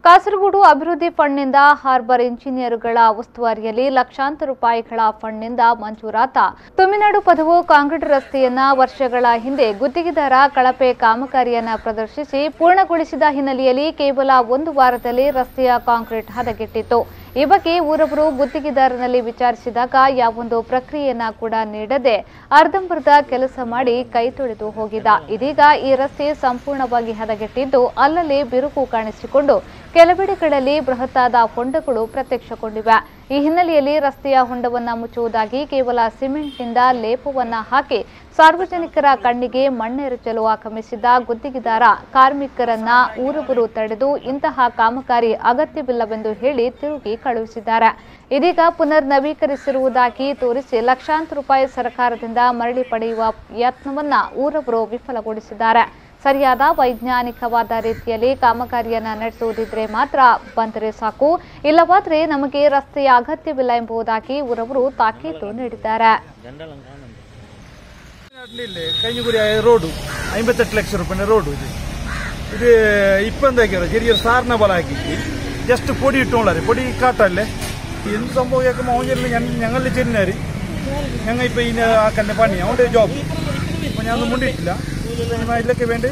ಕಾಸರಗೋಡು ಅಭಿವೃದ್ಧಿ ಫಂಡ್ನಿಂದ ಹಾರ್ಬರ್ ಇಂಜಿನಿಯರುಗಳ ಉಸ್ತುವಾರಿಯಲ್ಲಿ ಲಕ್ಷಾಂತರ ರೂಪಾಯಿಗಳ ಫಂಡ್ನಿಂದ ಮಂಜೂರಾತ ತುಮಿನಾಡು ಪದವು ಕಾಂಕ್ರೀಟ್ ರಸ್ತೆಯನ್ನ ವರ್ಷಗಳ ಹಿಂದೆ ಗುತ್ತಿಗೆದಾರ ಕಳಪೆ ಕಾಮಗಾರಿಯನ್ನ ಪ್ರದರ್ಶಿಸಿ ಪೂರ್ಣಗೊಳಿಸಿದ ಹಿನ್ನೆಲೆಯಲ್ಲಿ ಕೇವಲ ಒಂದು ವಾರದಲ್ಲಿ ರಸ್ತೆಯ ಕಾಂಕ್ರೀಟ್ ಹದಗೆಟ್ಟಿತ್ತು। ಈ ಬಗ್ಗೆ ಊರವರು ಗುತ್ತಿಗೆದಾರನಲ್ಲಿ ವಿಚಾರಿಸಿದಾಗ ಯಾವೊಂದು ಪ್ರಕ್ರಿಯೆಯನ್ನ ಕೂಡ ನೀಡದೆ ಅರ್ಧಂಬರ್ಧ ಕೆಲಸ ಮಾಡಿ ಕೈ ತೊಳೆದು ಹೋಗಿದ್ದ। ಇದೀಗ ಈ ರಸ್ತೆ ಸಂಪೂರ್ಣವಾಗಿ ಹದಗೆಟ್ಟಿದ್ದು ಅಲ್ಲಲ್ಲಿ ಬಿರುಕು ಕಾಣಿಸಿಕೊಂಡು ಕೆಲವೆಡೆಗಳಲ್ಲಿ ಬೃಹತ್ತಾದ ಹೊಂಡಗಳು ಪ್ರತ್ಯಕ್ಷಗೊಂಡಿವೆ। ಈ ಹಿನ್ನೆಲೆಯಲ್ಲಿ ರಸ್ತೆಯ ಹೊಂಡವನ್ನ ಮುಚ್ಚುವುದಾಗಿ ಕೇವಲ ಸಿಮೆಂಟ್ನಿಂದ ಲೇಪವನ್ನ ಹಾಕಿ ಸಾರ್ವಜನಿಕರ ಕಣ್ಣಿಗೆ ಮಣ್ಣೆರಚಲು ಆಗಮಿಸಿದ್ದ ಗುತ್ತಿಗೆದಾರ ಕಾರ್ಮಿಕರನ್ನ ಊರವರು ತಡೆದು ಇಂತಹ ಕಾಮಗಾರಿ ಅಗತ್ಯವಿಲ್ಲವೆಂದು ಹೇಳಿ ತಿರುಗಿ ಕಳುಹಿಸಿದ್ದಾರೆ। ಇದೀಗ ಪುನರ್ ನವೀಕರಿಸಿರುವುದಾಗಿ ತೋರಿಸಿ ಲಕ್ಷಾಂತರ ರೂಪಾಯಿ ಸರ್ಕಾರದಿಂದ ಮರಳಿ ಪಡೆಯುವ ಯತ್ನವನ್ನ ಊರವರು ವಿಫಲಗೊಳಿಸಿದ್ದಾರೆ। ಸರಿಯಾದ ವೈಜ್ಞಾನಿಕವಾದ ರೀತಿಯಲ್ಲಿ ಕಾಮಗಾರಿಯನ್ನ ನಡೆಸುವುದಿದ್ರೆ ಮಾತ್ರ ಬಂದರೆ ಸಾಕು, ಇಲ್ಲವಾದರೆ ನಮಗೆ ರಸ್ತೆಯ ಅಗತ್ಯವಿಲ್ಲ ಎಂಬುದಾಗಿ ಊರವರು ತಾಕೀತು ನೀಡಿದ್ದಾರೆ। ರೋಡ್ 58 ಲಕ್ಷ ರೂಪಾಯಿ ರೋಡ್ ഇത് ഇപ്പം ചെറിയൊരു സാറിന പോലെ ആക്കിയിട്ട് ജസ്റ്റ് പൊടി ഇട്ടോളാറ് പൊടി കാട്ടല്ലേ എന്ത് സംഭവം മോഞ്ചലിൽ ഞങ്ങളിൽ ചെന്നാര് ഞങ്ങൾ ഇപ്പം ഇതിന് ആക്കൻ്റെ പണി അവൻ്റെ ജോബ് അപ്പം ഞാൻ ഒന്നും മുണ്ടിട്ടില്ല ഇതിലൊക്കെ വേണ്ടി